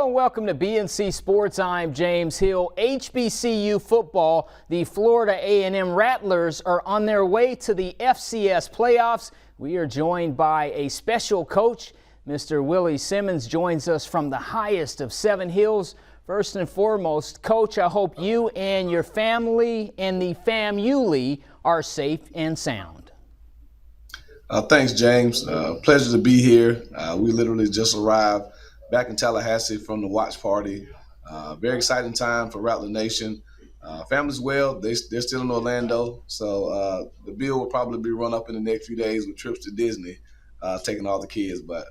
and welcome to BNC Sports. I'm James Hill. HBCU football, the Florida A&M Rattlers are on their way to the FCS playoffs. We are joined by a special coach. Mr. Willie Simmons joins us from the highest of 7 hills. First and foremost, Coach, I hope you and your family and the Famu are safe and sound. Thanks, James. Pleasure to be here. We literally just arrived back in Tallahassee from the watch party. Very exciting time for Rattler Nation. Family's well. They're still in Orlando, so the bill will probably be run up in the next few days with trips to Disney, taking all the kids, but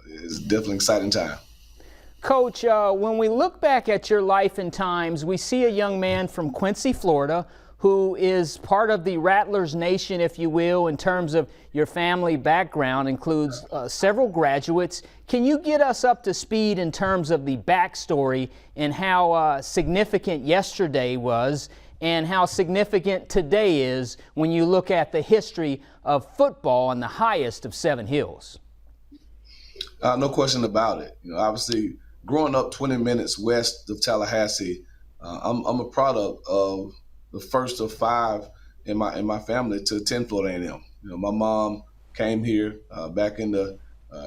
it's definitely an exciting time. Coach, when we look back at your life and times, we see a young man from Quincy, Florida, who is part of the Rattlers Nation, if you will, in terms of your family background, includes several graduates. Can you get us up to speed in terms of the backstory and how significant yesterday was and how significant today is when you look at the history of football on the highest of 7 hills? No question about it. Obviously, growing up 20 minutes west of Tallahassee, I'm a product of the first of 5 in my family to attend Florida A&M. My mom came here back in the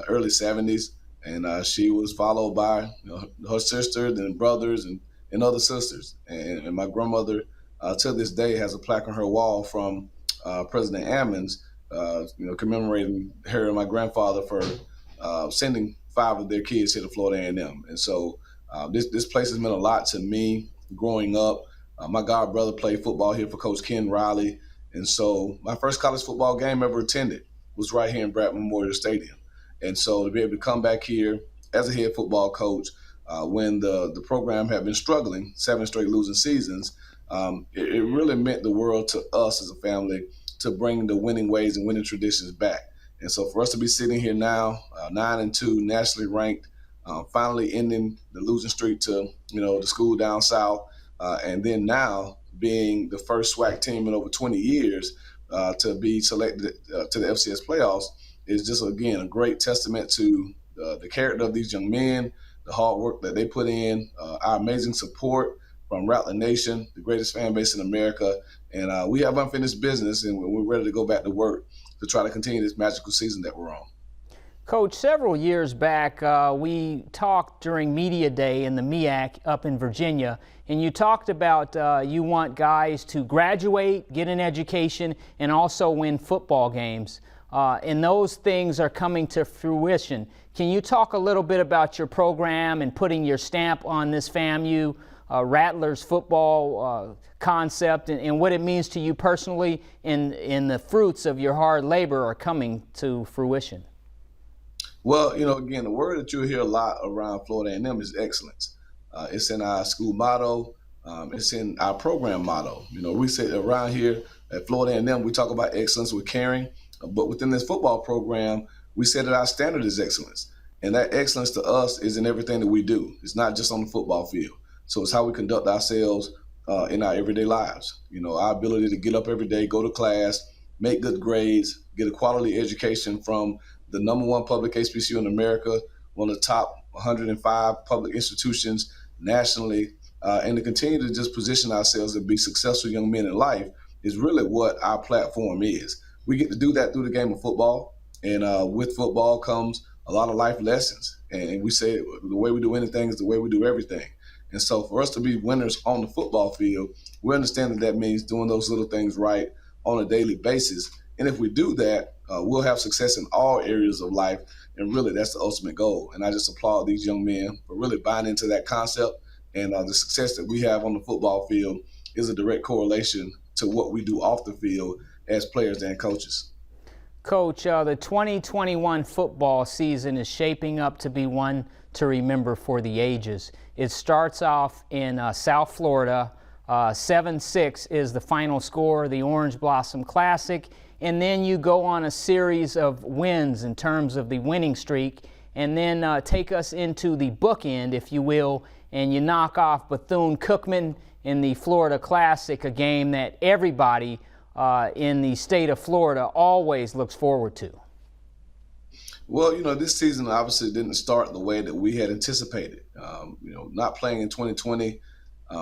early 70s, and she was followed by her sister, then brothers, and other sisters. And my grandmother, to this day, has a plaque on her wall from President Ammons, commemorating her and my grandfather for sending 5 of their kids here to Florida A&M. And so this place has meant a lot to me growing up. My god brother played football here for Coach Ken Riley. And so my first college football game ever attended was right here in Bratton Memorial Stadium. And so to be able to come back here as a head football coach when the program had been struggling, 7 straight losing seasons, it really meant the world to us as a family to bring the winning ways and winning traditions back. And so for us to be sitting here now, 9-2, nationally ranked, finally ending the losing streak to the school down south, and then now being the first Swac team in over 20 years to be selected to the FCS playoffs is just, again, a great testament to the character of these young men, the hard work that they put in, our amazing support from Rattler Nation, the greatest fan base in America. And we have unfinished business, and we're ready to go back to work to try to continue this magical season that we're on. Coach, several years back, we talked during Media Day in the MEAC up in Virginia, and you talked about you want guys to graduate, get an education, and also win football games. And those things are coming to fruition. Can you talk a little bit about your program and putting your stamp on this FAMU Rattlers football concept and what it means to you personally and the fruits of your hard labor are coming to fruition? Well, again, the word that you'll hear a lot around Florida A&M is excellence. It's in our school motto. It's in our program motto. We say around here at Florida A&M, we talk about excellence with caring, but within this football program, we say that our standard is excellence. And that excellence to us is in everything that we do. It's not just on the football field. So it's how we conduct ourselves in our everyday lives. Our ability to get up every day, go to class, make good grades, get a quality education from the #1 public HBCU in America, one of the top 105 public institutions nationally, and to continue to just position ourselves to be successful young men in life is really what our platform is. We get to do that through the game of football, and with football comes a lot of life lessons. And we say the way we do anything is the way we do everything. And so for us to be winners on the football field, we understand that means doing those little things right on a daily basis. And if we do that, we'll have success in all areas of life. And really, that's the ultimate goal. And I just applaud these young men for really buying into that concept. And the success that we have on the football field is a direct correlation to what we do off the field as players and coaches. Coach, the 2021 football season is shaping up to be one to remember for the ages. It starts off in South Florida. 7-6 is the final score, the Orange Blossom Classic. And then you go on a series of wins in terms of the winning streak, and then take us into the bookend, if you will, and you knock off Bethune-Cookman in the Florida Classic, a game that everybody in the state of Florida always looks forward to. Well, this season obviously didn't start the way that we had anticipated. Not playing in 2020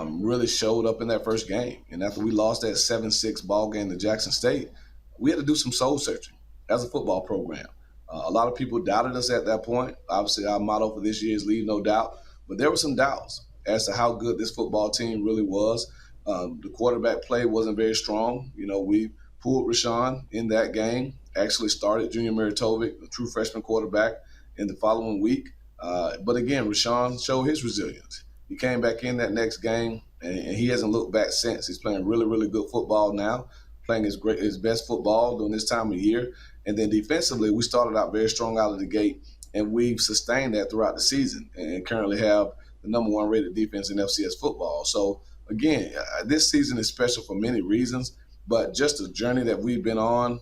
really showed up in that first game. And after we lost that 7-6 ball game to Jackson State, we had to do some soul searching as a football program. A lot of people doubted us at that point. Obviously, our motto for this year is leave no doubt. But there were some doubts as to how good this football team really was. The quarterback play wasn't very strong. We pulled Rashawn in that game, actually started Junior Meritovic, a true freshman quarterback, in the following week. But again, Rashawn showed his resilience. He came back in that next game, and he hasn't looked back since. He's playing really, really good football now, playing his best football during this time of year. And then defensively, we started out very strong out of the gate, and we've sustained that throughout the season and currently have the number 1 rated defense in FCS football. So, again, this season is special for many reasons, but just the journey that we've been on,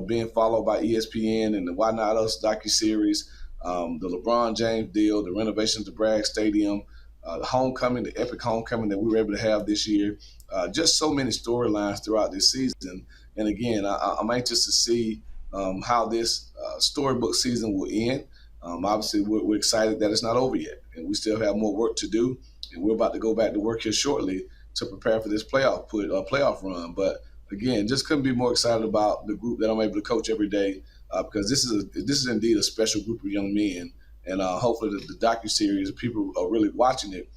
being followed by ESPN and the Why Not Us docuseries, the LeBron James deal, the renovations to Bragg Stadium, the homecoming, the epic homecoming that we were able to have this year, just so many storylines throughout this season. And again, I'm anxious to see how this storybook season will end. Obviously, we're excited that it's not over yet, and we still have more work to do. And we're about to go back to work here shortly to prepare for this playoff run. But again, just couldn't be more excited about the group that I'm able to coach every day because this is indeed a special group of young men. And hopefully the docuseries, if people are really watching it,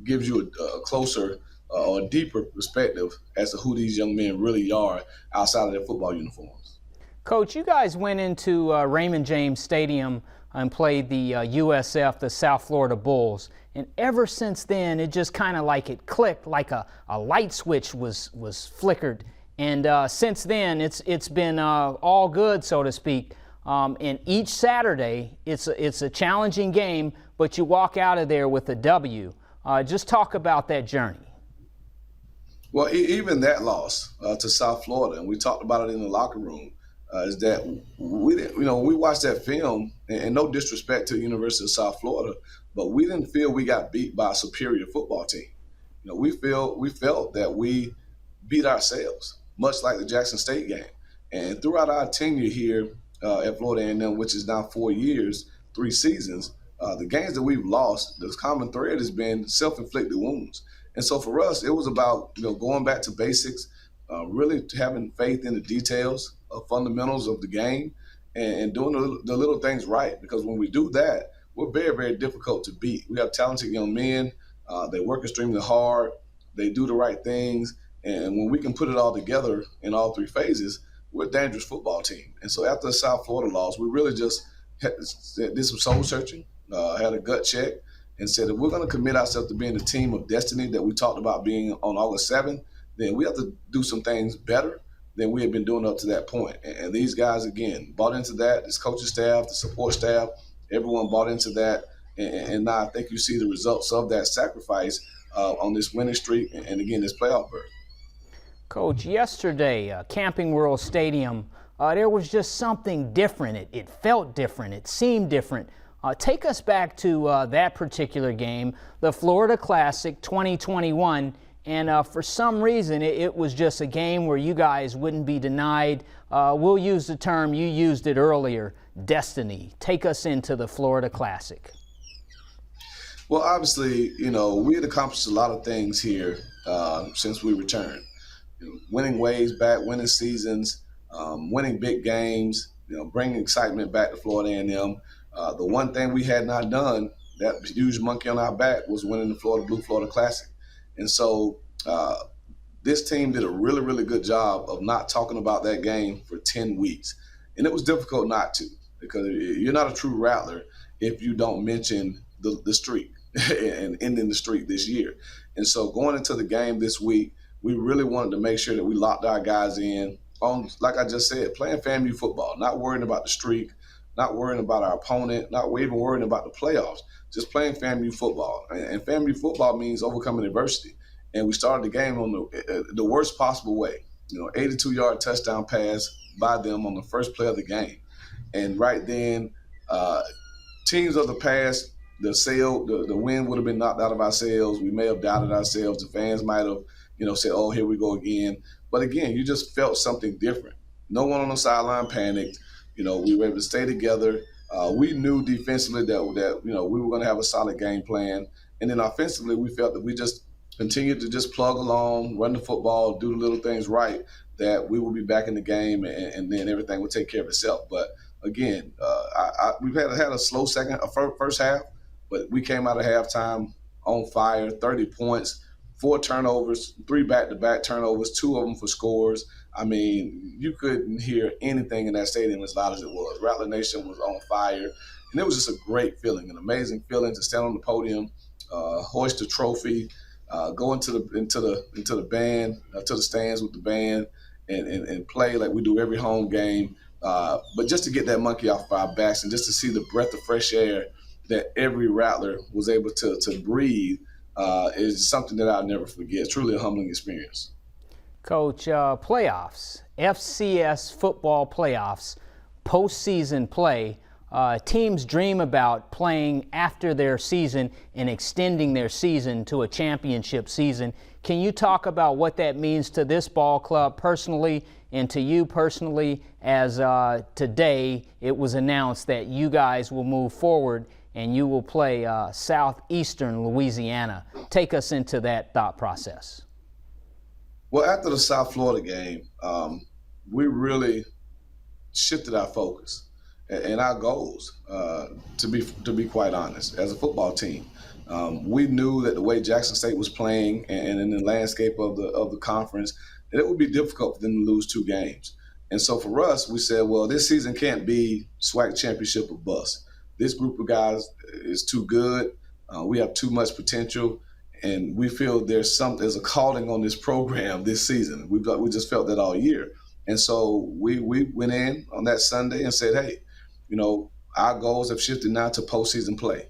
gives you a closer or a deeper perspective as to who these young men really are outside of their football uniforms. Coach, you guys went into Raymond James Stadium and played the USF, the South Florida Bulls. And ever since then, it just kind of like it clicked, like a light switch was flickered. And since then, it's been all good, so to speak. And each Saturday, it's a challenging game, but you walk out of there with a W. Just talk about that journey. Well, even that loss to South Florida, and we talked about it in the locker room, is that we watched that film, and no disrespect to the University of South Florida, but we didn't feel we got beat by a superior football team. We felt that we beat ourselves, much like the Jackson State game. And throughout our tenure here at Florida A&M, which is now 4 years, 3 seasons, the games that we've lost, the common thread has been self-inflicted wounds. And so for us, it was about going back to basics, really having faith in the details, fundamentals of the game, and doing the little things right. Because when we do that, we're very, very difficult to beat. We have talented young men. They work extremely hard. They do the right things. And when we can put it all together in all 3 phases, we're a dangerous football team. And so after the South Florida loss, we really just did some soul searching, had a gut check, and said if we're going to commit ourselves to being the team of destiny that we talked about being on August 7th, then we have to do some things better than we had been doing up to that point. And these guys, again, bought into that. This coaching staff, the support staff, everyone bought into that. And now I think you see the results of that sacrifice on this winning streak and again, this playoff berth. Coach, yesterday, Camping World Stadium, there was just something different. It felt different. It seemed different. Take us back to that particular game, the Florida Classic 2021. And for some reason, it was just a game where you guys wouldn't be denied. We'll use the term, you used it earlier, destiny. Take us into the Florida Classic. Well, obviously, we had accomplished a lot of things here since we returned. Winning ways back, winning seasons, winning big games, bringing excitement back to Florida A&M. The one thing we had not done, that huge monkey on our back, was winning the Florida Classic. And so this team did a really, really good job of not talking about that game for 10 weeks. And it was difficult not to, because you're not a true Rattler if you don't mention the streak and ending the streak this year. And so going into the game this week, we really wanted to make sure that we locked our guys in on, like I just said, playing FAMU football, not worrying about the streak, not worrying about our opponent, not even worrying about the playoffs, just playing FAMU football. And FAMU football means overcoming adversity. And we started the game on the worst possible way. 82-yard touchdown pass by them on the first play of the game. And right then, teams of the past, the wind would have been knocked out of our sails. We may have doubted ourselves. The fans might have, said, oh, here we go again. But again, you just felt something different. No one on the sideline panicked. We were able to stay together. We knew defensively that we were going to have a solid game plan, and then offensively we felt that we just continued to just plug along, run the football, do the little things right, that we will be back in the game, and then everything will take care of itself. But again, we've had a slow first half, but we came out of halftime on fire, 30 points, 4 turnovers, 3 back-to-back turnovers, 2 of them for scores. I mean, you couldn't hear anything in that stadium as loud as it was. Rattler Nation was on fire, and it was just a great feeling, an amazing feeling to stand on the podium, hoist a trophy, go into the band, to the stands with the band, and play like we do every home game. But just to get that monkey off our backs and just to see the breath of fresh air that every Rattler was able to breathe is something that I'll never forget. Truly a humbling experience. Coach, playoffs, FCS football playoffs, postseason play. Teams dream about playing after their season and extending their season to a championship season. Can you talk about what that means to this ball club personally and to you personally, as today it was announced that you guys will move forward and you will play Southeastern Louisiana? Take us into that thought process. Well, after the South Florida game, we really shifted our focus and our goals, to be quite honest, as a football team. We knew that the way Jackson State was playing and in the landscape of the conference, that it would be difficult for them to lose 2 games. And so for us, we said, well, this season can't be Swac championship or bust. This group of guys is too good. We have too much potential. And we feel there's a calling on this program this season. We just felt that all year. And so we went in on that Sunday and said, hey, our goals have shifted now to postseason play.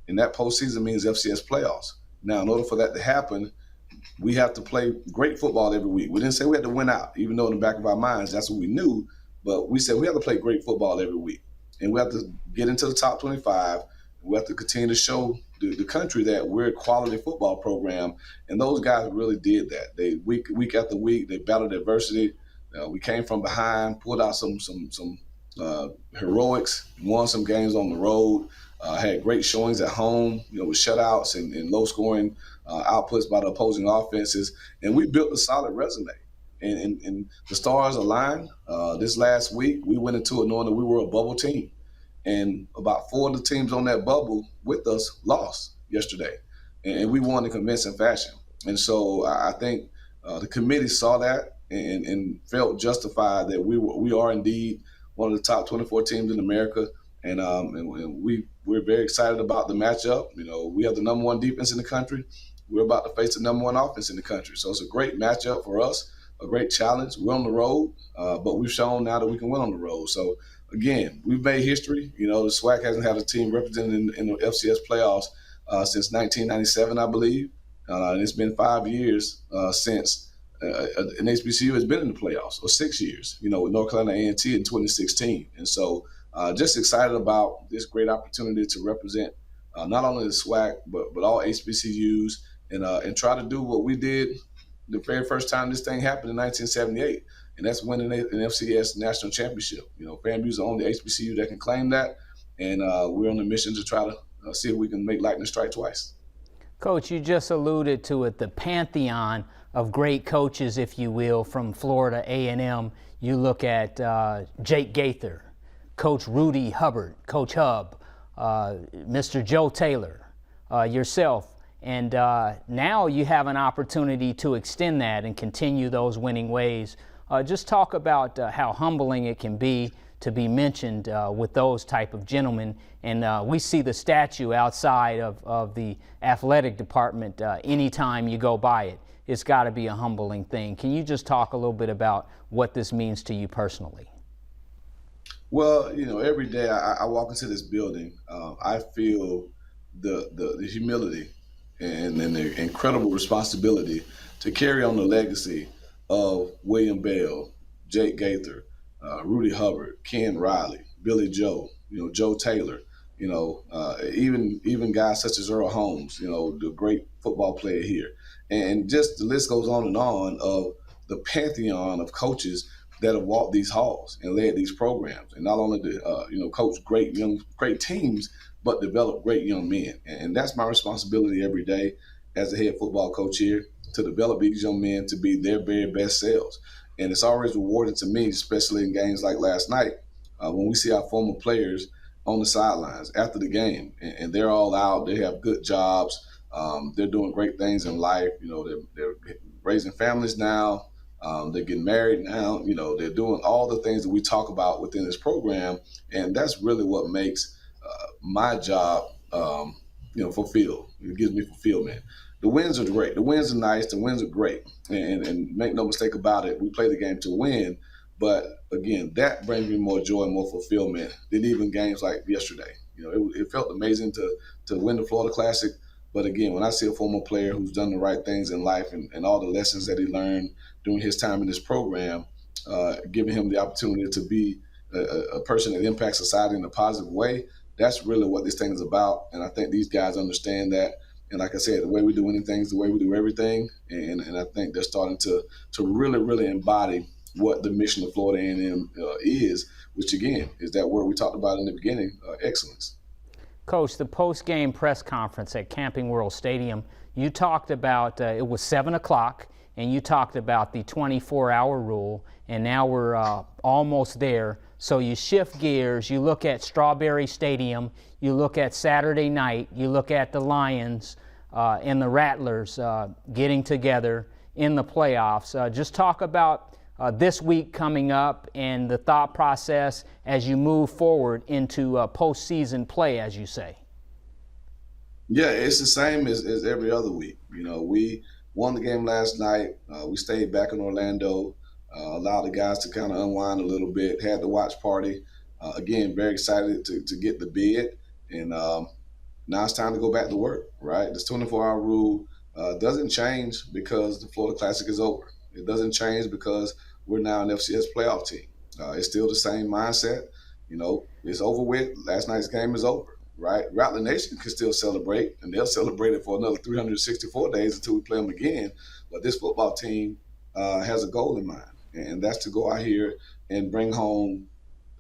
And that postseason means FCS playoffs. Now, in order for that to happen, we have to play great football every week. We didn't say we had to win out, even though in the back of our minds, that's what we knew. But we said we have to play great football every week. And we have to get into the top 25. We have to continue to show the country that we're a quality football program, and those guys really did that. They week after week, they battled adversity. We came from behind, pulled out some heroics, won some games on the road, had great showings at home, with shutouts and low-scoring outputs by the opposing offenses, and we built a solid resume. And the stars aligned. This last week, we went into it knowing that we were a bubble team. And about 4 of the teams on that bubble with us lost yesterday. And we won in convincing fashion. And so I think the committee saw that and felt justified that we are indeed one of the top 24 teams in America. And we're very excited about the matchup. We have the number 1 defense in the country. We're about to face the number 1 offense in the country. So it's a great matchup for us, a great challenge. We're on the road, but we've shown now that we can win on the road. So again, we've made history. The Swac hasn't had a team represented in the FCS playoffs since 1997, I believe. And it's been 5 years since an HBCU has been in the playoffs, or 6 years, with North Carolina A&T in 2016. And so just excited about this great opportunity to represent not only the Swac, but all HBCUs and try to do what we did the very first time this thing happened in 1978. And that's winning an FCS national championship. FAMU's the only HBCU that can claim that, and we're on a mission to try to see if we can make lightning strike twice. Coach, you just alluded to it, the pantheon of great coaches, if you will, from Florida A&M. You look at Jake Gaither, Coach Rudy Hubbard, Coach Hub, Mr. Joe Taylor, yourself, and now you have an opportunity to extend that and continue those winning ways. Just talk about how humbling it can be to be mentioned with those type of gentlemen. And we see the statue outside of the athletic department anytime you go by it. It's got to be a humbling thing. Can you just talk a little bit about what this means to you personally? Well, every day I walk into this building, I feel the humility and the incredible responsibility to carry on the legacy of William Bell, Jake Gaither, Rudy Hubbard, Ken Riley, Billy Joe, Joe Taylor, even guys such as Earl Holmes, the great football player here. And just the list goes on and on of the pantheon of coaches that have walked these halls and led these programs, and not only coach great teams, but develop great young men. And that's my responsibility every day as a head football coach here, to develop these young men to be their very best selves. And it's always rewarding to me, especially in games like last night, when we see our former players on the sidelines after the game, and they're all out. They have good jobs. They're doing great things in life. They're raising families now. They're getting married now. They're doing all the things that we talk about within this program, and that's really what makes my job, fulfilled. It gives me fulfillment. The wins are great. The wins are nice. The wins are great. And make no mistake about it, we play the game to win. But again, that brings me more joy and more fulfillment than even games like yesterday. It felt amazing to win the Florida Classic. But again, when I see a former player who's done the right things in life and all the lessons that he learned during his time in this program, giving him the opportunity to be a person that impacts society in a positive way, that's really what this thing is about. And I think these guys understand that. And like I said, the way we do anything is the way we do everything. And I think they're starting to really, really embody what the mission of Florida A&M is, which again is that word we talked about in the beginning, excellence. Coach, the post-game press conference at Camping World Stadium, you talked about it was 7 o'clock, and you talked about the 24-hour rule, and now we're almost there. So you shift gears, you look at Strawberry Stadium, you look at Saturday night, you look at the Lions and the Rattlers getting together in the playoffs. Just talk about this week coming up and the thought process as you move forward into postseason play, as you say. Yeah, it's the same as every other week. We won the game last night. We stayed back in Orlando, allowed the guys to kind of unwind a little bit, had the watch party. Again, very excited to get the bid. And now it's time to go back to work, right? This 24-hour rule doesn't change because the Florida Classic is over. It doesn't change because we're now an FCS playoff team. It's still the same mindset. It's over with. Last night's game is over, right? Rattler Nation can still celebrate, and they'll celebrate it for another 364 days until we play them again. But this football team has a goal in mind, and that's to go out here and bring home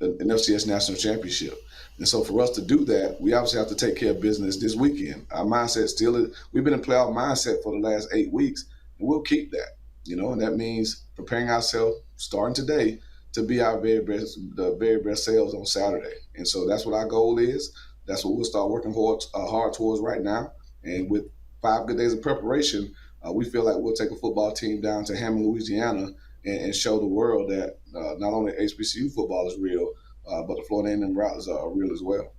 an FCS national championship. And so for us to do that, we obviously have to take care of business this weekend. Our mindset still is, we've been in playoff mindset for the last 8 weeks, and we'll keep that. And that means preparing ourselves starting today to be our the very best selves on Saturday. And so that's what our goal is. That's what we'll start working hard towards right now. And with 5 good days of preparation, we feel like we'll take a football team down to Hammond, Louisiana, and show the world that not only HBCU football is real, but the Florida A&M Rattlers are real as well.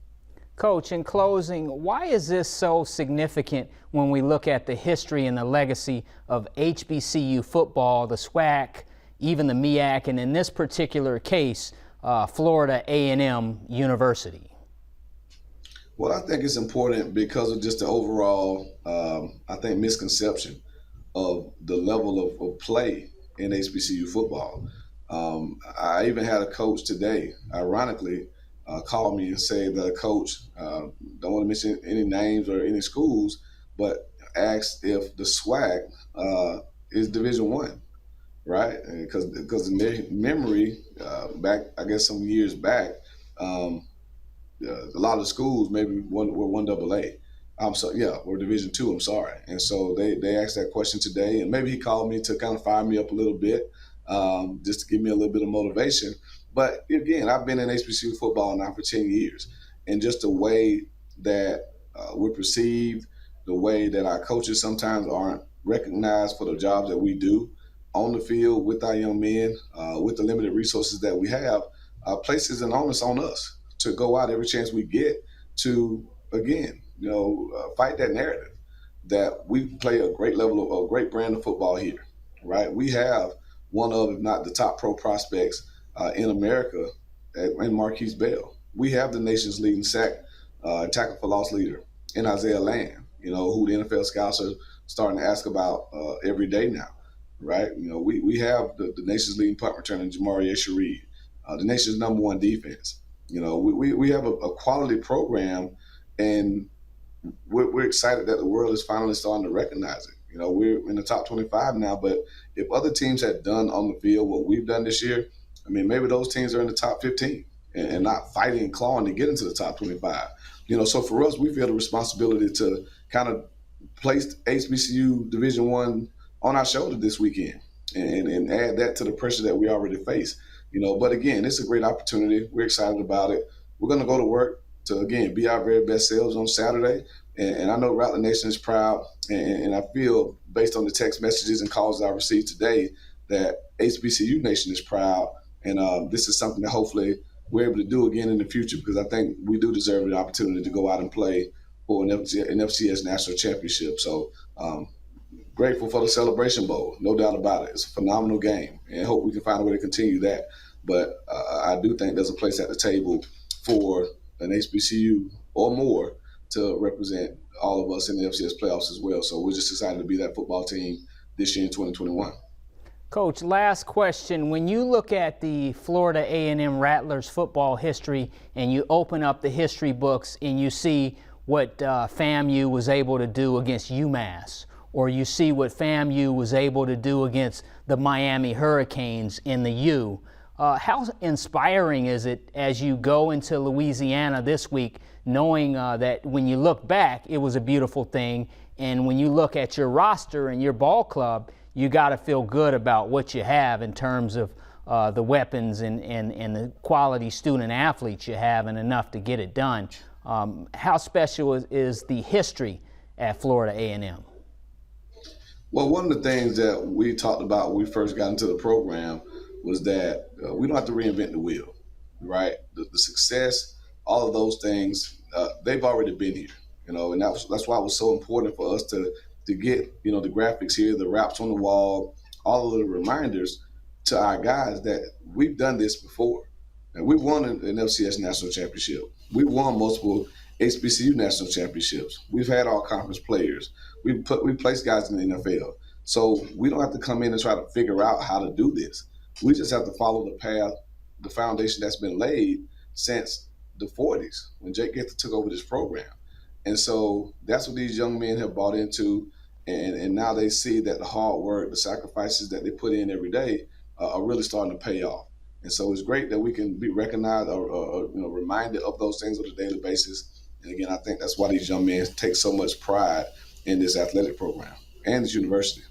Coach, in closing, why is this so significant when we look at the history and the legacy of HBCU football, the Swac, even the MEAC, and in this particular case, Florida A&M University? Well, I think it's important because of just the overall, misconception of the level of play in HBCU football. I even had a coach today, ironically, call me and say that a coach, don't want to mention any names or any schools, but asked if the SWAC is Division I, right? Because in their memory, back, I guess some years back, a lot of the schools maybe were 1AA. Or Division II, I'm sorry. And so they asked that question today, and maybe he called me to kind of fire me up a little bit, just to give me a little bit of motivation. But again, I've been in HBCU football now for 10 years, and just the way that we're perceived, the way that our coaches sometimes aren't recognized for the jobs that we do on the field with our young men, with the limited resources that we have, places an onus on us to go out every chance we get to, again, fight that narrative that we play a great level of a great brand of football here, right? We have one of, if not the top pro prospects in America in Marquise Bell. We have the nation's leading sack tackle for loss leader in Isaiah Land, who the NFL scouts are starting to ask about every day now, right? We have the nation's leading punt returner, Jamari Shareed, the nation's #1 defense. We have a quality program, and we're excited that the world is finally starting to recognize it. We're in the top 25 now, but if other teams had done on the field what we've done this year, I mean, maybe those teams are in the top 15 and not fighting and clawing to get into the top 25. So for us, we feel the responsibility to kind of place HBCU Division I on our shoulder this weekend and add that to the pressure that we already face. But again, it's a great opportunity. We're excited about it. We're going to go to work to, again, be our very best selves on Saturday. And I know Rattler Nation is proud. And I feel, based on the text messages and calls that I received today, that HBCU Nation is proud. And this is something that hopefully we're able to do again in the future, because I think we do deserve the opportunity to go out and play for an FCS National Championship. So grateful for the Celebration Bowl, no doubt about it. It's a phenomenal game, and hope we can find a way to continue that. But I do think there's a place at the table for an HBCU or more to represent all of us in the FCS playoffs as well. So we're just excited to be that football team this year in 2021. Coach, last question. When you look at the Florida A&M Rattlers football history and you open up the history books and you see what FAMU was able to do against UMass, or you see what FAMU was able to do against the Miami Hurricanes in the U, how inspiring is it as you go into Louisiana this week, knowing that when you look back, it was a beautiful thing, and when you look at your roster and your ball club, you got to feel good about what you have in terms of the weapons and the quality student athletes you have, and enough to get it done. How special is the history at Florida A&M? Well, one of the things that we talked about when we first got into the program was that we don't have to reinvent the wheel, right? The success, all of those things, they've already been here, and that's why it was so important for us to get, the graphics here, the raps on the wall, all of the reminders to our guys that we've done this before. And we won an FCS National Championship. We won multiple HBCU National Championships. We've had all conference players. We placed guys in the NFL. So we don't have to come in and try to figure out how to do this. We just have to follow the path, the foundation that's been laid since the 40s when Jake Gaither took over this program. And so that's what these young men have bought into. And now they see that the hard work, the sacrifices that they put in every day are really starting to pay off. And so it's great that we can be recognized or reminded of those things on a daily basis. And again, I think that's why these young men take so much pride in this athletic program and this university.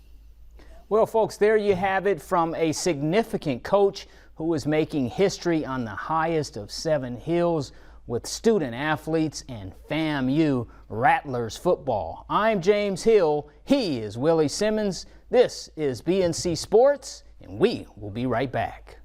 Well, folks, there you have it from a significant coach who is making history on the highest of 7 hills with student athletes and FAMU Rattlers football. I'm James Hill. He is Willie Simmons. This is BNC Sports, and we will be right back.